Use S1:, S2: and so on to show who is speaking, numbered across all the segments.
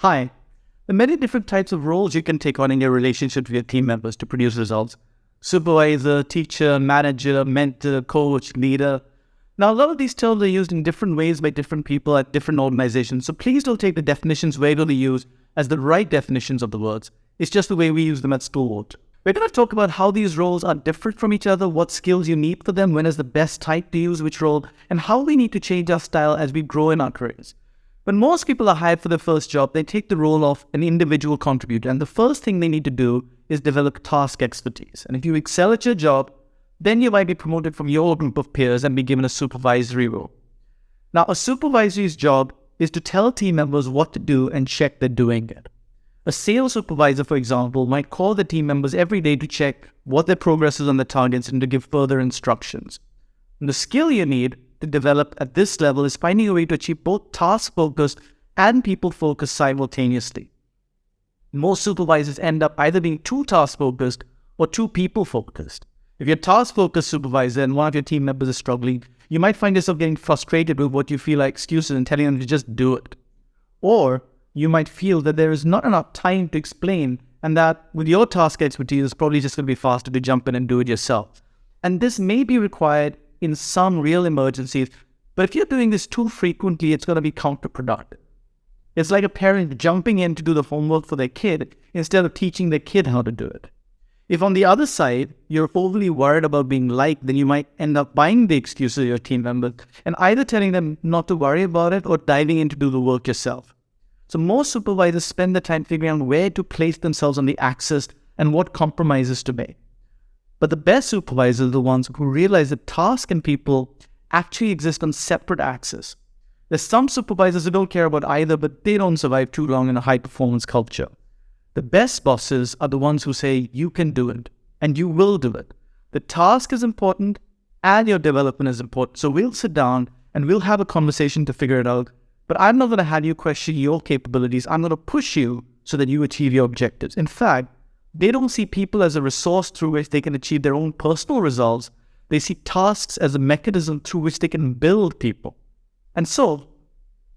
S1: Hi. There are many different types of roles you can take on in your relationship with your team members to produce results. Supervisor, teacher, manager, mentor, coach, leader. Now, a lot of these terms are used in different ways by different people at different organizations, so please don't take the definitions regularly used as the right definitions of the words. It's just the way we use them at Stillwater. We're going to talk about how these roles are different from each other, what skills you need for them, when is the best type to use which role, and how we need to change our style as we grow in our careers. When most people are hired for their first job, they take the role of an individual contributor, and the first thing they need to do is develop task expertise. And if you excel at your job, then you might be promoted from your group of peers and be given a supervisory role. Now, a supervisory's job is to tell team members what to do and check they're doing it. A sales supervisor, for example, might call the team members every day to check what their progress is on the targets and to give further instructions. And the skill you need to develop at this level is finding a way to achieve both task-focused and people-focused simultaneously. Most supervisors end up either being too task-focused or too people-focused. If you're a task-focused supervisor and one of your team members is struggling, you might find yourself getting frustrated with what you feel are excuses and telling them to just do it. Or you might feel that there is not enough time to explain and that with your task expertise, it's probably just going to be faster to jump in and do it yourself. And this may be required in some real emergencies, but if you're doing this too frequently, it's going to be counterproductive. It's like a parent jumping in to do the homework for their kid instead of teaching their kid how to do it. If on the other side, you're overly worried about being liked, then you might end up buying the excuses of your team members and either telling them not to worry about it or diving in to do the work yourself. So most supervisors spend the time figuring out where to place themselves on the axis and what compromises to make. But the best supervisors are the ones who realize that task and people actually exist on separate axes. There's some supervisors who don't care about either, but they don't survive too long in a high-performance culture. The best bosses are the ones who say, you can do it, and you will do it. The task is important, and your development is important. So we'll sit down, and we'll have a conversation to figure it out. But I'm not going to have you question your capabilities. I'm going to push you so that you achieve your objectives. In fact, they don't see people as a resource through which they can achieve their own personal results. They see tasks as a mechanism through which they can build people. And so,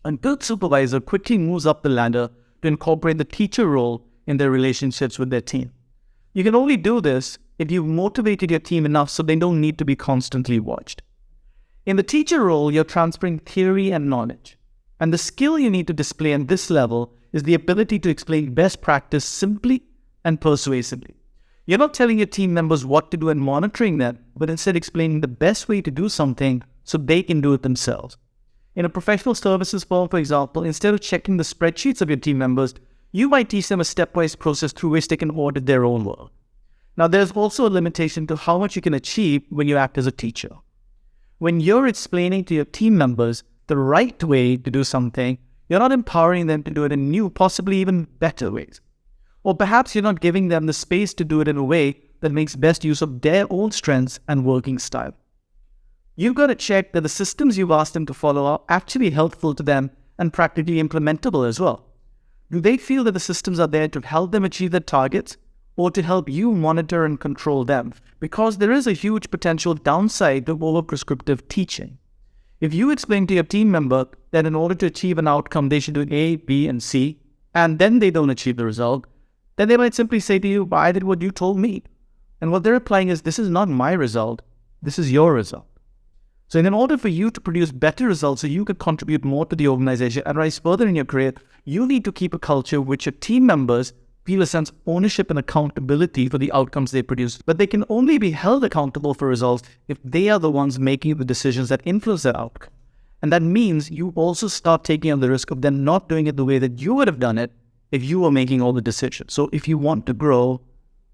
S1: a good supervisor quickly moves up the ladder to incorporate the teacher role in their relationships with their team. You can only do this if you've motivated your team enough so they don't need to be constantly watched. In the teacher role, you're transferring theory and knowledge. And the skill you need to display at this level is the ability to explain best practice simply and persuasively. You're not telling your team members what to do and monitoring them, but instead explaining the best way to do something so they can do it themselves. In a professional services firm, for example, instead of checking the spreadsheets of your team members, you might teach them a stepwise process through which they can audit their own work. Now, there's also a limitation to how much you can achieve when you act as a teacher. When you're explaining to your team members the right way to do something, you're not empowering them to do it in new, possibly even better ways. Or perhaps you're not giving them the space to do it in a way that makes best use of their own strengths and working style. You've got to check that the systems you've asked them to follow are actually helpful to them and practically implementable as well. Do they feel that the systems are there to help them achieve their targets or to help you monitor and control them? Because there is a huge potential downside to over-prescriptive teaching. If you explain to your team member that in order to achieve an outcome, they should do A, B, and C, and then they don't achieve the result, then they might simply say to you, I did what you told me. And what they're implying is, this is not my result, this is your result. So in order for you to produce better results so you could contribute more to the organization and rise further in your career, you need to keep a culture which your team members feel a sense of ownership and accountability for the outcomes they produce. But they can only be held accountable for results if they are the ones making the decisions that influence that outcome. And that means you also start taking on the risk of them not doing it the way that you would have done it if you were making all the decisions. So if you want to grow,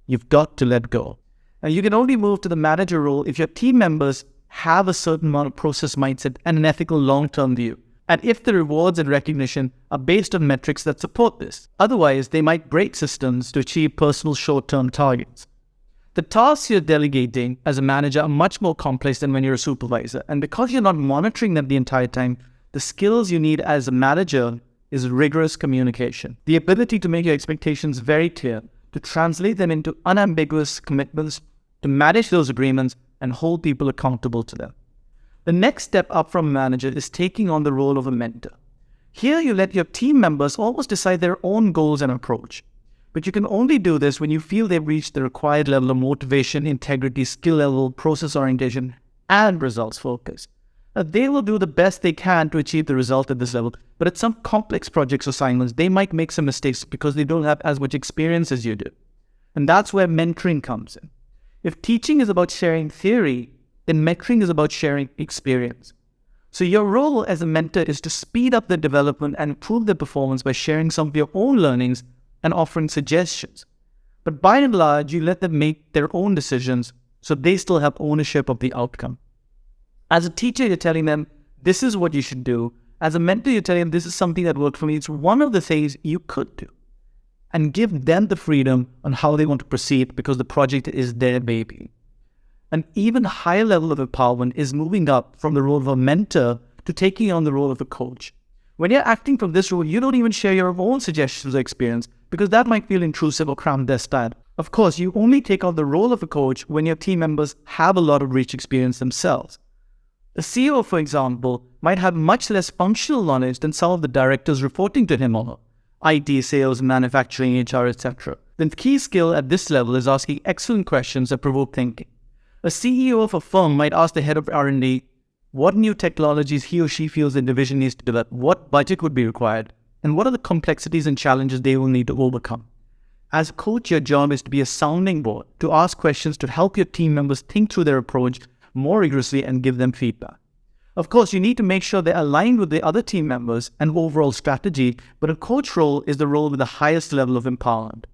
S1: you've got to let go. And you can only move to the manager role if your team members have a certain amount of process mindset and an ethical long-term view. And if the rewards and recognition are based on metrics that support this. Otherwise, they might break systems to achieve personal short-term targets. The tasks you're delegating as a manager are much more complex than when you're a supervisor. And because you're not monitoring them the entire time, the skills you need as a manager is rigorous communication. The ability to make your expectations very clear, to translate them into unambiguous commitments, to manage those agreements, and hold people accountable to them. The next step up from a manager is taking on the role of a mentor. Here you let your team members almost decide their own goals and approach. But you can only do this when you feel they've reached the required level of motivation, integrity, skill level, process orientation, and results focus. Now, they will do the best they can to achieve the result at this level, but at some complex projects or assignments, they might make some mistakes because they don't have as much experience as you do. And that's where mentoring comes in. If teaching is about sharing theory, then mentoring is about sharing experience. So your role as a mentor is to speed up their development and improve their performance by sharing some of your own learnings and offering suggestions. But by and large, you let them make their own decisions so they still have ownership of the outcome. As a teacher, you're telling them, this is what you should do. As a mentor, you're telling them, this is something that worked for me. It's one of the things you could do. And give them the freedom on how they want to proceed because the project is their baby. An even higher level of empowerment is moving up from the role of a mentor to taking on the role of a coach. When you're acting from this role, you don't even share your own suggestions or experience because that might feel intrusive or cram their style. Of course, you only take on the role of a coach when your team members have a lot of rich experience themselves. The CEO, for example, might have much less functional knowledge than some of the directors reporting to him or her. IT, sales, manufacturing, HR, etc. The key skill at this level is asking excellent questions that provoke thinking. A CEO of a firm might ask the head of R&D what new technologies he or she feels the division needs to develop, what budget would be required, and what are the complexities and challenges they will need to overcome. As a coach, your job is to be a sounding board, to ask questions to help your team members think through their approach more rigorously and give them feedback. Of course, you need to make sure they're aligned with the other team members and overall strategy, but a coach role is the role with the highest level of empowerment.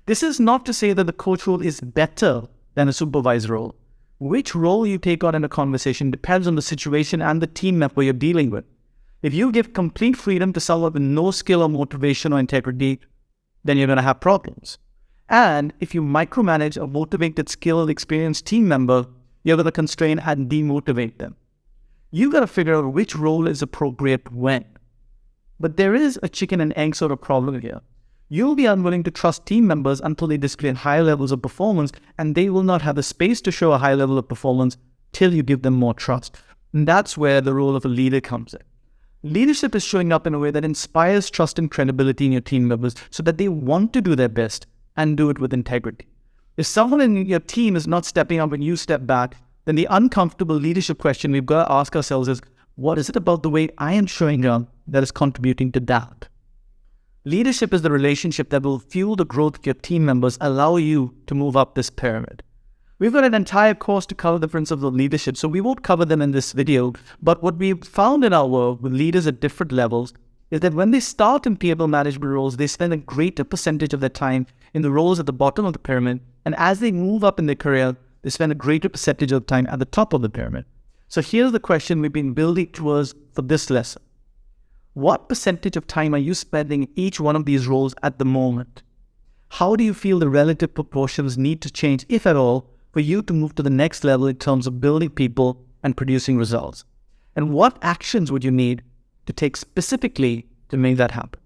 S1: This is not to say that the coach role is better than a supervisor role. Which role you take on in a conversation depends on the situation and the team member you're dealing with. If you give complete freedom to someone with no skill or motivation or integrity, then you're going to have problems. And if you micromanage a motivated, skilled, experienced team member, you're going to constrain and demotivate them. You've got to figure out which role is appropriate when. But there is a chicken and egg sort of problem here. You'll be unwilling to trust team members until they display higher levels of performance, and they will not have the space to show a high level of performance till you give them more trust. And that's where the role of a leader comes in. Leadership is showing up in a way that inspires trust and credibility in your team members so that they want to do their best and do it with integrity. If someone in your team is not stepping up when you step back, then the uncomfortable leadership question we've got to ask ourselves is, what is it about the way I am showing up that is contributing to that? Leadership is the relationship that will fuel the growth of your team members, allow you to move up this pyramid. We've got an entire course to cover the principles of leadership, so we won't cover them in this video. But what we've found in our work with leaders at different levels is that when they start in people management roles, they spend a greater percentage of their time in the roles at the bottom of the pyramid. And as they move up in their career, they spend a greater percentage of time at the top of the pyramid. So here's the question we've been building towards for this lesson. What percentage of time are you spending in each one of these roles at the moment? How do you feel the relative proportions need to change, if at all, for you to move to the next level in terms of building people and producing results? And what actions would you need to take specifically to make that happen?